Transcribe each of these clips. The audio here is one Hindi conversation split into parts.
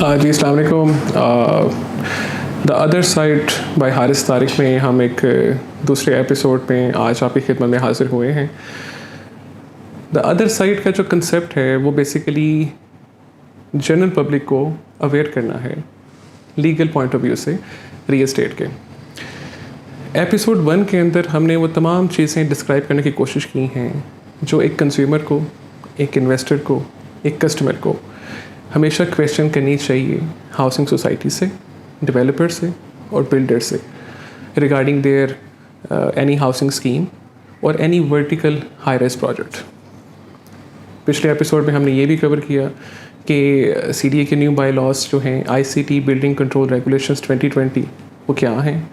जी अस्सलाम वालेकुम। The other side by Haris Tariq में हम एक दूसरे एपिसोड में आज आपकी खिदमत में हाजिर हुए हैं। द अदर साइड का जो कंसेप्ट है वो बेसिकली जनरल पब्लिक को अवेयर करना है लीगल पॉइंट ऑफ व्यू से रियल एस्टेट के। एपिसोड 1 के अंदर हमने वो तमाम चीज़ें डिस्क्राइब करने की कोशिश की हैं जो एक कंज्यूमर को, एक इन्वेस्टर को, एक कस्टमर को हमेशा क्वेश्चन करनी चाहिए हाउसिंग सोसाइटी से, डेवलपर से और बिल्डर से regarding their any housing scheme और any vertical high rise project. पिछले एपिसोड में हमने ये भी कवर किया कि सीडीए के न्यू बाई लॉज जो हैं आईसीटी बिल्डिंग कंट्रोल रेगुलेशंस 2020 वो क्या हैं,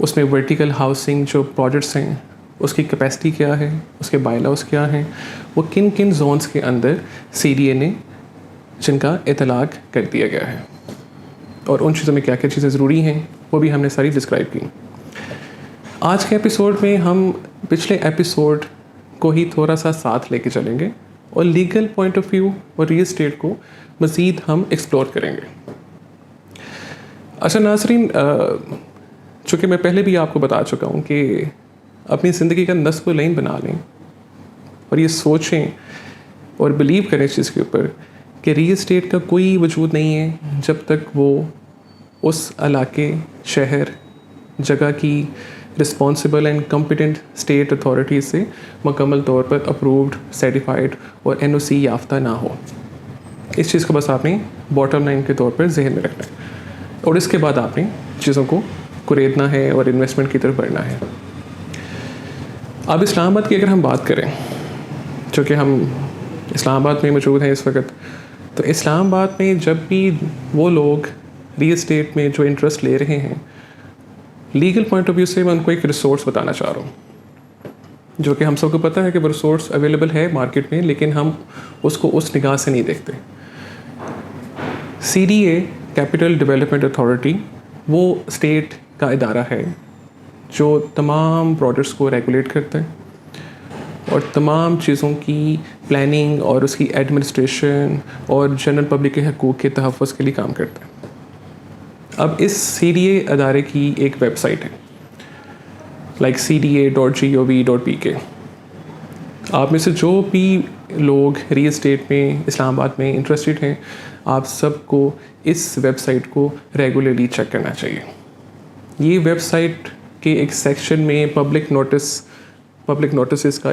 उसमें वर्टिकल हाउसिंग जो प्रोजेक्ट्स हैं उसकी कैपेसिटी क्या है, उसके बाई लॉज क्या हैं, वो किन किन जोन्स के अंदर सीडीए ने जिनका इतलाक कर दिया गया है और उन चीज़ों में क्या क्या चीज़ें ज़रूरी हैं वो भी हमने सारी डिस्क्राइब की। आज के एपिसोड में हम पिछले एपिसोड को ही थोड़ा सा साथ लेके चलेंगे और लीगल पॉइंट ऑफ व्यू और रियल एस्टेट को मज़ीद हम एक्सप्लोर करेंगे। अच्छा नाज़रीन, चूँकि मैं पहले भी आपको बता चुका हूँ कि अपनी ज़िंदगी का नस्ब व लाइन बना लें और ये सोचें और बिलीव करें इस चीज़ के ऊपर कि रियल एस्टेट का कोई वजूद नहीं है जब तक वो उस इलाके, शहर, जगह की responsible and competent state authority से मुकम्मल तौर पर अप्रूव्ड, सर्टिफाइड और एनओसी याफ्ता ना हो। इस चीज़ को बस आपने बॉटम लाइन के तौर पर जहन में रखना है और इसके बाद आपने चीज़ों को कुरेदना है और इन्वेस्टमेंट की तरफ बढ़ना है। अब इस्लामाबाद की अगर हम बात करें, चूँकि हम इस्लामाबाद में मौजूद हैं इस वक्त, तो इस्लामाबाद में जब भी वो लोग रियल एस्टेट में जो इंटरेस्ट ले रहे हैं, लीगल पॉइंट ऑफ व्यू से मैं उनको एक रिसोर्स बताना चाह रहा हूँ जो कि हम सबको पता है कि वो रिसोर्स अवेलेबल है मार्केट में, लेकिन हम उसको उस निगाह से नहीं देखते। सीडीए कैपिटल डेवलपमेंट अथॉरिटी वो स्टेट का इदारा है जो तमाम प्रोजेक्ट्स को रेगुलेट करता है और तमाम चीज़ों की प्लानिंग और उसकी एडमिनिस्ट्रेशन और जनरल पब्लिक के हकूक़ के तहफ़्फ़ुज़ के लिए काम करता है। अब इस सीडीए अदारे की एक वेबसाइट है लाइक cda.gov.pk। आप में से जो भी लोग रियल एस्टेट में इस्लामाबाद में इंटरेस्टेड हैं, आप सबको इस वेबसाइट को रेगुलरली चेक करना चाहिए। ये वेबसाइट के एक सेक्शन में पब्लिक नोटिस का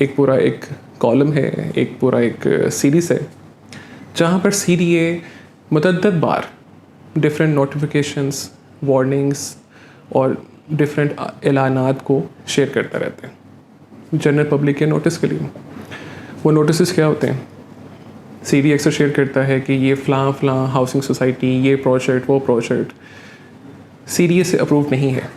एक पूरा एक कॉलम है, एक पूरा एक सीरीज़ है जहाँ पर सीडीए मुतअद्दिद बार डिफरेंट नोटिफिकेशंस, वार्निंग्स और डिफरेंट ऐलानात को शेयर करता रहता है जनरल पब्लिक के नोटिस के लिए। वो नोटिस क्या होते हैं? सीडीए अक्सर शेयर करता है कि ये फ़लाँ हाउसिंग सोसाइटी, ये प्रोजेक्ट, वो प्रोजेक्ट सीडीए से अप्रूव नहीं है,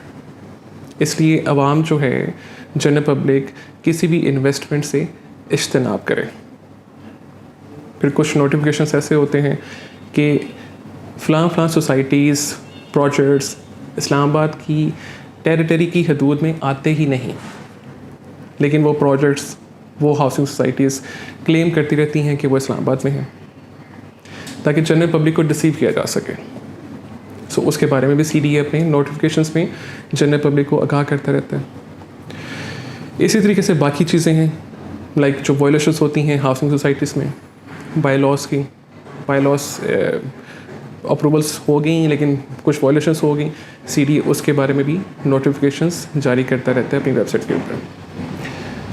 इसलिए आवाम जो है, जनरल पब्लिक किसी भी इन्वेस्टमेंट से इज्तनाब करे। फिर कुछ नोटिफिकेशंस ऐसे होते हैं कि फ़लाँ सोसाइटीज़, प्रोजेक्ट्स इस्लामाबाद की टेरिटरी की हदूद में आते ही नहीं, लेकिन वो प्रोजेक्ट्स, वो हाउसिंग सोसाइटीज़ क्लेम करती रहती हैं कि वो इस्लामाबाद में हैं ताकि जनरल पब्लिक को डिसीव किया जा सके। सो उसके बारे में भी सीडीए अपने नोटिफिकेशंस में जनरल पब्लिक को आगाह करता रहता है। इसी तरीके से बाकी चीज़ें हैं लाइक जो वायलेशंस होती हैं हाउसिंग सोसाइटीज़ में, बाई लॉस अप्रूवल्स हो गई लेकिन कुछ वायलेशंस हो गई, सीडीए उसके बारे में भी नोटिफिकेशंस जारी करता रहता है अपनी वेबसाइट के ऊपर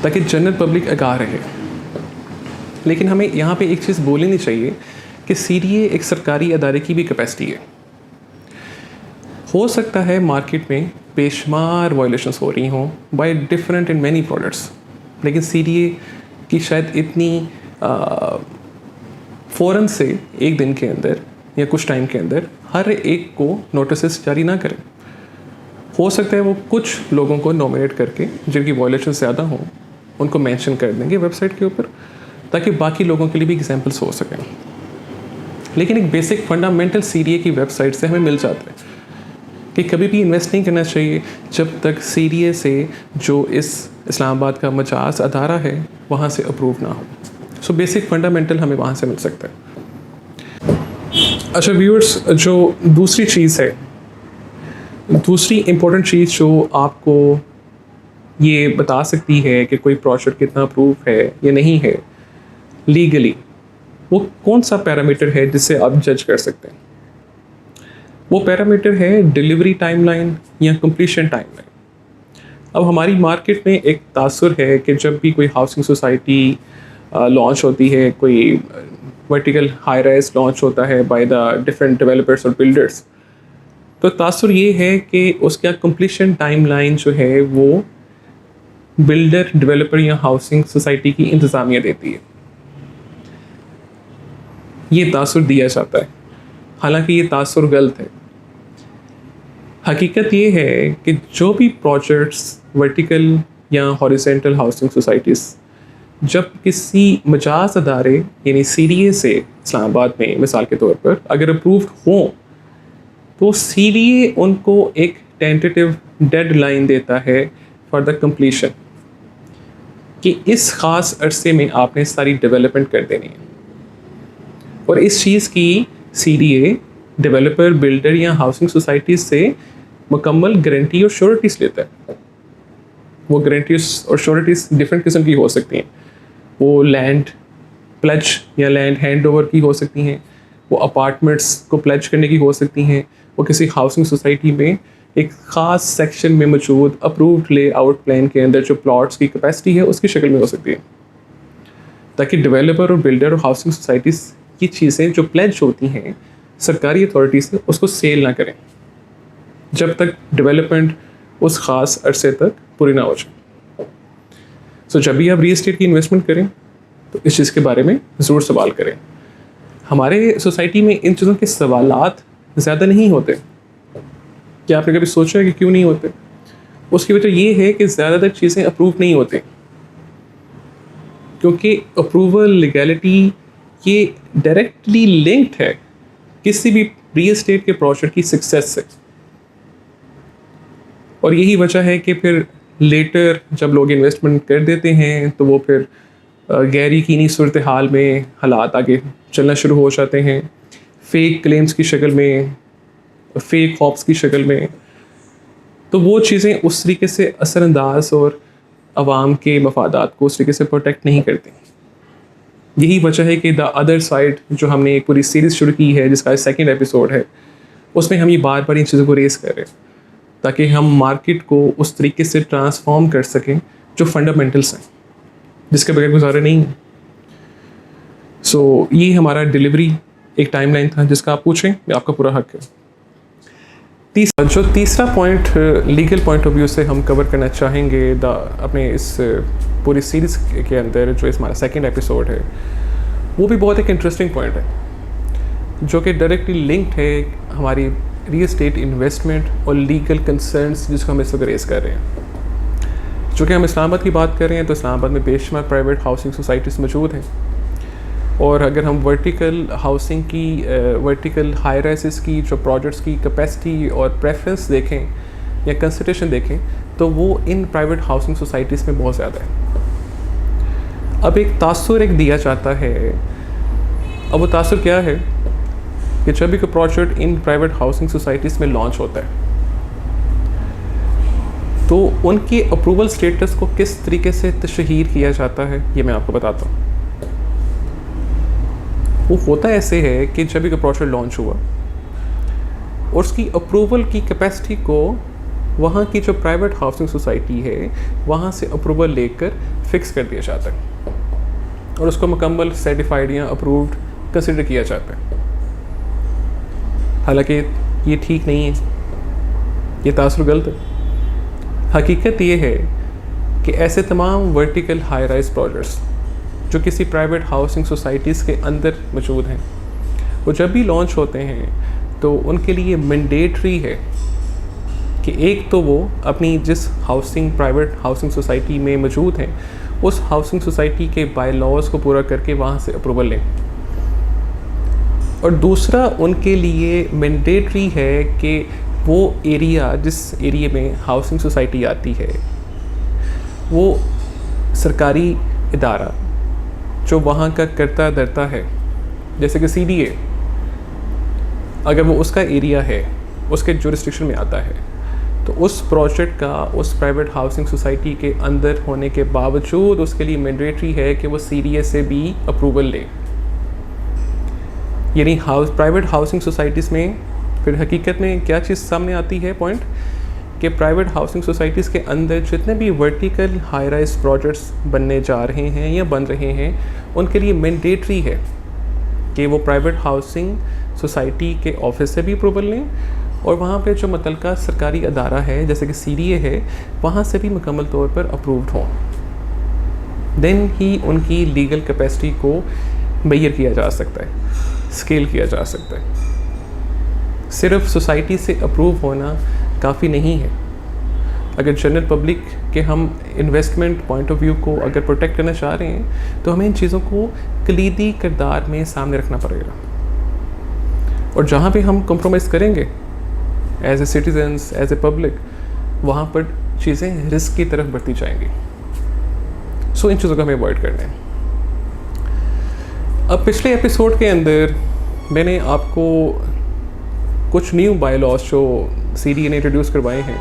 ताकि जनरल पब्लिक आगाह रहे। लेकिन हमें यहाँ पे एक चीज़ बोलनी नहीं चाहिए कि सीडीए एक सरकारी अदारे की भी कैपेसिटी है। हो सकता है मार्केट में बेशुमार वायलेशंस हो रही हों by different and many products, लेकिन सीडीए की शायद इतनी फ़ौरन से एक दिन के अंदर या कुछ टाइम के अंदर हर एक को नोटिस जारी ना करें। हो सकता है वो कुछ लोगों को नॉमिनेट करके जिनकी वायलेशन ज़्यादा हों उनको मेंशन कर देंगे वेबसाइट के ऊपर ताकि बाकी लोगों के लिए भी एग्जांपल्स हो सकें। लेकिन एक बेसिक फंडामेंटल सीडीए की वेबसाइट से हमें मिल जाता है कि कभी भी इन्वेस्ट नहीं करना चाहिए जब तक सीडीए से जो इस इस्लामाबाद का मजाज अदारा है वहाँ से अप्रूव ना हो। सो बेसिक फंडामेंटल हमें वहाँ से मिल सकता है। अच्छा व्यूअर्स, जो दूसरी चीज़ है, दूसरी इम्पोर्टेंट चीज़ जो आपको ये बता सकती है कि कोई प्रोजेक्ट कितना अप्रूव है या नहीं है लीगली, वो कौन सा पैरामीटर है जिससे आप जज कर सकते हैं? वो पैरामीटर है डिलीवरी टाइमलाइन या कंप्लीशन टाइमलाइन। अब हमारी मार्केट में एक तासुर है कि जब भी कोई हाउसिंग सोसाइटी लॉन्च होती है, कोई वर्टिकल हाई राइज लॉन्च होता है बाय द डिफरेंट डेवलपर्स और बिल्डर्स, तो तासुर ये है कि उसका कंप्लीशन टाइमलाइन जो है वो बिल्डर, डेवलपर या हाउसिंग सोसाइटी की इंतज़ामिया देती है। ये तासुर दिया जाता है, हालांकि ये तासुर गलत है। हकीकत ये है कि जो भी प्रोजेक्ट्स वर्टिकल या हॉरिजेंटल हाउसिंग सोसाइटीज़ जब किसी मजाज अदारे यानी CDA से इस्लामाबाद में मिसाल के तौर पर अगर अप्रूव्ड हों, तो CDA उनको एक टेंटेटिव डेडलाइन देता है फॉर द कंप्लीशन कि इस ख़ास अरसे में आपने सारी डेवलपमेंट कर देनी है। और इस चीज़ की CDA डेवलपर, बिल्डर या हाउसिंग सोसाइटीज़ से मुकम्मल गारंटी और श्योरिटीज़ लेता है। वो गारंटीज और श्योरिटीज़ डिफरेंट किस्म की हो सकती हैं। वो लैंड प्लेज या लैंड हैंड ओवर की हो सकती हैं, वो अपार्टमेंट्स को प्लेज करने की हो सकती हैं, वो किसी हाउसिंग सोसाइटी में एक ख़ास सेक्शन में मौजूद अप्रूव्ड लेआउट प्लान के अंदर जो प्लॉट्स की कैपेसिटी है उसकी शक्ल में हो सकती है, ताकि डेवलपर और बिल्डर और हाउसिंग सोसाइटीज़ की चीज़ें जो प्लेज होती हैं सरकारी अथॉरिटी से उसको सेल ना करें जब तक डेवलपमेंट उस ख़ास अरसे तक पूरी ना हो जाए। सो जब भी आप रियल एस्टेट की इन्वेस्टमेंट करें तो इस चीज़ के बारे में ज़रूर सवाल करें। हमारे सोसाइटी में इन चीज़ों के सवालात ज़्यादा नहीं होते। क्या आपने कभी सोचा है कि क्यों नहीं होते? उसकी वजह ये है कि ज़्यादातर चीज़ें अप्रूव नहीं होती, क्योंकि अप्रूवल, लीगैलिटी ये डायरेक्टली लिंक्ड है किसी भी रियल एस्टेट के प्रोजेक्ट की सक्सेस से। और यही वजह है कि फिर लेटर जब लोग इन्वेस्टमेंट कर देते हैं तो वो फिर गैर यकीनी सूरत हाल में हालात आगे चलना शुरू हो जाते हैं, फेक क्लेम्स की शक्ल में, फेक हॉप्स की शक्ल में। तो वो चीज़ें उस तरीके से असरअंदाज और आवाम के मफादात को उस तरीके से प्रोटेक्ट नहीं करती। यही वजह है कि द अदर साइड जो हमने एक पूरी सीरीज़ शुरू की है जिसका 2nd एपिसोड है, उसमें हम ये बार बार इन चीज़ों को रेस कर रहे हैं ताकि हम मार्केट को उस तरीके से ट्रांसफॉर्म कर सकें जो फंडामेंटल्स हैं, जिसके बगैर गुजारा नहीं है। सो ये हमारा डिलीवरी एक टाइमलाइन था जिसका आप पूछें, आपका पूरा हक है। तीसरा point legal point of view से हम कवर करना चाहेंगे अपने इस पूरी सीरीज़ के अंदर जो हमारा 2nd एपिसोड है, वो भी बहुत एक इंटरेस्टिंग पॉइंट है जो कि डायरेक्टली लिंक्ड है हमारी रियल एस्टेट इन्वेस्टमेंट और लीगल कंसर्न्स जिसको हम इस वक्त रेस कर रहे हैं। जो कि हम इस्लामाबाद की बात कर रहे हैं तो इस्लामाबाद में बेशुमार प्राइवेट हाउसिंग सोसाइटीज़ मौजूद हैं, और अगर हम वर्टिकल हाउसिंग की वर्टिकल हाई राइसेस की जो प्रोजेक्ट्स की कैपेसिटी और प्रेफरेंस देखें या कंसिडरेशन देखें तो वो इन प्राइवेट हाउसिंग सोसाइटीज़ में बहुत ज़्यादा है। अब एक तासुर एक दिया जाता है। अब वो तासुर क्या है कि जब भी कोई project in private housing societies में लॉन्च होता है तो उनके अप्रूवल स्टेटस को किस तरीके से तशहीर किया जाता है ये मैं आपको बताता हूँ। वो होता ऐसे है कि जब भी कोई प्रोजेक्ट लॉन्च हुआ और उसकी अप्रूवल की कैपेसिटी को वहाँ की जो प्राइवेट हाउसिंग सोसाइटी है वहाँ से अप्रूवल लेकर फिक्स कर दिया जाता है और उसको मुकम्मल सर्टिफाइड या अप्रूव्ड कंसिडर किया जाता है। हालांकि ये ठीक नहीं है, ये तासुर गलत है। हकीकत ये है कि ऐसे तमाम वर्टिकल हाई राइज प्रोजेक्ट्स जो किसी प्राइवेट हाउसिंग सोसाइटीज़ के अंदर मौजूद हैं, वो जब भी लॉन्च होते हैं तो उनके लिए मैंडेटरी है कि एक तो वो अपनी जिस प्राइवेट हाउसिंग सोसाइटी में मौजूद हैं उस हाउसिंग सोसाइटी के बाय लॉज को पूरा करके वहाँ से अप्रूवल लें, और दूसरा उनके लिए मैंडेटरी है कि वो एरिया जिस एरिया में हाउसिंग सोसाइटी आती है वो सरकारी इदारा जो वहाँ का करता धरता है, जैसे कि CDA, अगर वो उसका एरिया है, उसके जुरिस्डिक्शन में आता है, तो उस प्रोजेक्ट का उस प्राइवेट हाउसिंग सोसाइटी के अंदर होने के बावजूद उसके लिए मैंडेटरी है कि वो CDA से भी अप्रूवल ले। यानी प्राइवेट हाउसिंग सोसाइटीज़ में फिर हकीकत में क्या चीज़ सामने आती है पॉइंट, कि प्राइवेट हाउसिंग सोसाइटीज़ के अंदर जितने भी वर्टिकल हाई राइज प्रोजेक्ट्स बनने जा रहे हैं या बन रहे हैं, उनके लिए मैंडेटरी है कि वो प्राइवेट हाउसिंग सोसाइटी के ऑफिस से भी अप्रूवल लें और वहाँ पे जो मुतल्लिका सरकारी अदारा है जैसे कि CDA है, वहाँ से भी मुकम्मल तौर पर अप्रूव्ड हों। देन ही उनकी लीगल कैपेसिटी को मेजर किया जा सकता है, स्केल किया जा सकता है। सिर्फ सोसाइटी से अप्रूव होना काफ़ी नहीं है। अगर जनरल पब्लिक के हम इन्वेस्टमेंट पॉइंट ऑफ व्यू को अगर प्रोटेक्ट करना चाह रहे हैं, तो हमें इन चीज़ों को कलीदी किरदार में सामने रखना पड़ेगा। और जहाँ पे हम कॉम्प्रोमाइज़ करेंगे as a citizens, as a public, वहाँ पर चीज़ें रिस्क की तरफ बढ़ती जाएंगी। सो इन चीज़ों को हमें अवॉइड करना है। अब पिछले एपिसोड के अंदर मैंने आपको कुछ न्यू बायलॉज जो CDA ने इंट्रोड्यूस करवाए हैं,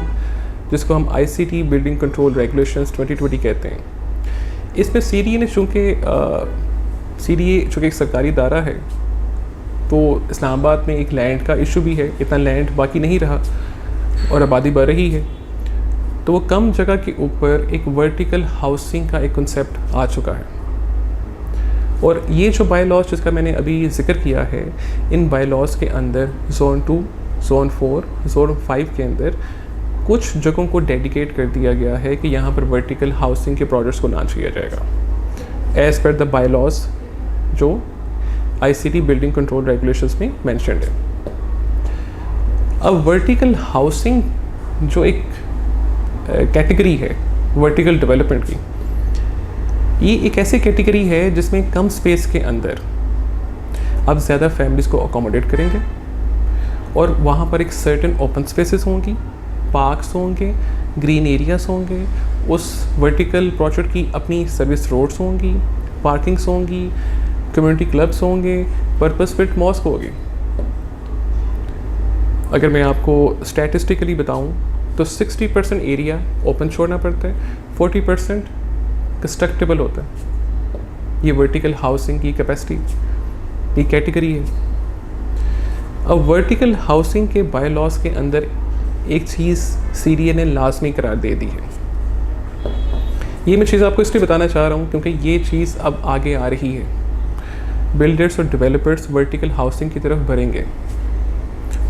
जिसको हम ICT बिल्डिंग कंट्रोल रेगुलेशंस 2020 कहते हैं। इसमें CDA ने चूँकि एक सरकारी इदारा है, तो इस्लामाबाद में एक लैंड का इशू भी है, इतना लैंड बाकी नहीं रहा और आबादी बढ़ रही है, तो वो कम जगह के ऊपर एक वर्टिकल हाउसिंग का एक कंसेप्ट आ चुका है। और ये जो बायलॉज जिसका मैंने अभी जिक्र किया है, इन बायलॉज के अंदर Zone 2, Zone 4, Zone 5 के अंदर कुछ जगहों को डेडिकेट कर दिया गया है कि यहाँ पर वर्टिकल हाउसिंग के प्रोजेक्ट्स को लॉन्च किया जाएगा एज़ पर द बायलॉज जो ICT बिल्डिंग कंट्रोल रेगुलेशंस में मेंशन्ड है। अब वर्टिकल हाउसिंग जो एक कैटेगरी है वर्टिकल डेवलपमेंट की, ये एक ऐसी कैटेगरी है जिसमें कम स्पेस के अंदर आप ज़्यादा फैमिलीज़ को अकोमोडेट करेंगे और वहाँ पर एक सर्टेन ओपन स्पेसेस होंगी, पार्क्स होंगे, ग्रीन एरियाज़ होंगे, उस वर्टिकल प्रोजेक्ट की अपनी सर्विस रोड्स होंगी, पार्किंग्स होंगी, कम्युनिटी क्लब्स होंगे, पर्पस फिट मॉस्क होगी। अगर मैं आपको स्टैटिस्टिकली बताऊं तो 60% एरिया ओपन छोड़ना पड़ता है, 40% कंस्ट्रक्टेबल होता है। ये वर्टिकल हाउसिंग की कैपेसिटी, ये कैटेगरी है। अब वर्टिकल हाउसिंग के बायलॉज के अंदर एक चीज़ CDA ने लाजमी करार दे दी है। ये मैं चीज़ आपको इसलिए बताना चाह रहा हूँ क्योंकि ये चीज़ अब आगे आ रही है। बिल्डर्स और डेवलपर्स वर्टिकल हाउसिंग की तरफ बढ़ेंगे।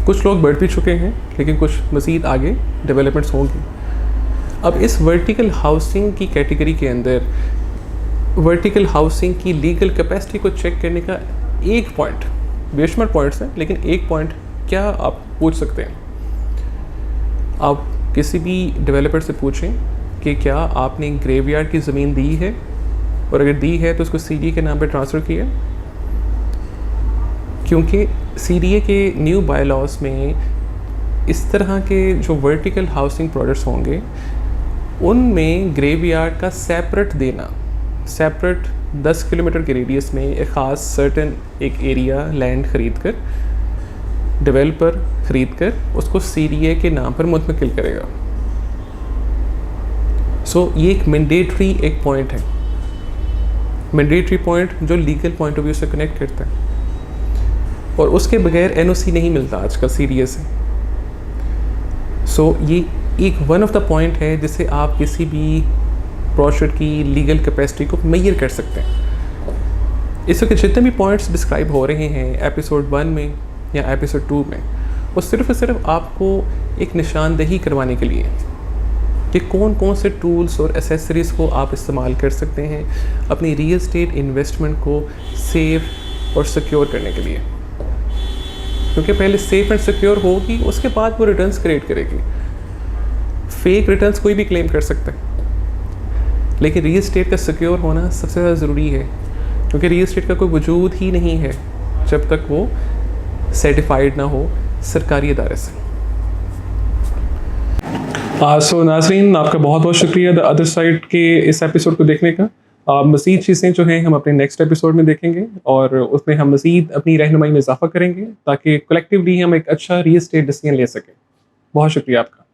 कुछ लोग बढ़ भी चुके हैं, लेकिन कुछ मज़ीद आगे डेवलपमेंट्स होंगी। अब इस वर्टिकल हाउसिंग की कैटेगरी के अंदर वर्टिकल हाउसिंग की लीगल कैपेसिटी को चेक करने का एक पॉइंट, बेशुमार पॉइंट्स हैं, लेकिन एक पॉइंट क्या आप पूछ सकते हैं। आप किसी भी डेवलपर से पूछें कि क्या आपने ग्रेवयार्ड की ज़मीन दी है, और अगर दी है तो उसको CDA के नाम पर ट्रांसफ़र किया। क्योंकि CDA के न्यू बायलॉज में इस तरह के जो वर्टिकल हाउसिंग प्रोजेक्ट्स होंगे उनमें ग्रेवयार्ड का सेपरेट देना, सेपरेट 10 किलोमीटर के रेडियस में एक ख़ास सर्टेन एक एरिया लैंड ख़रीद कर, डेवलपर ख़रीद कर उसको CDA के नाम पर मुंतकिल करेगा। सो ये एक मैंडेटरी एक पॉइंट है, मैंडेटरी पॉइंट जो लीगल पॉइंट ऑफ व्यू से कनेक्ट करता है, और उसके बगैर NOC नहीं मिलता आजकल CDA से। सो ये एक वन ऑफ द पॉइंट है जिससे आप किसी भी प्रोजेक्ट की लीगल कैपेसिटी को मेजर कर सकते हैं। इस वक्त जितने भी पॉइंट्स डिस्क्राइब हो रहे हैं एपिसोड 1 में या एपिसोड 2 में, वो सिर्फ और सिर्फ आपको एक निशानदेही करवाने के लिए कि कौन कौन से टूल्स और एसेसरीज़ को आप इस्तेमाल कर सकते हैं अपनी रियल एस्टेट इन्वेस्टमेंट को सेफ और सिक्योर करने के लिए। क्योंकि पहले सेफ एंड सिक्योर होगी, उसके बाद वो रिटर्न्स क्रिएट करेगी। फेक रिटर्न्स कोई भी क्लेम कर सकता है, लेकिन रियल एस्टेट का सिक्योर होना सबसे ज़्यादा ज़रूरी है, क्योंकि रियल एस्टेट का कोई वजूद ही नहीं है जब तक वो सर्टिफाइड ना हो सरकारी इदारे से। सो नाज़रीन, आपका बहुत बहुत शुक्रिया द अदर साइड के इस एपिसोड को देखने का। मज़ीद चीज़ें जो हैं हम अपने नेक्स्ट एपिसोड में देखेंगे और उसमें हम मज़ीद अपनी रहनुमाई में इज़ाफ़ा करेंगे ताकि कलेक्टिवली हम एक अच्छा रियल एस्टेट डिसीजन ले सकें। बहुत शुक्रिया आपका।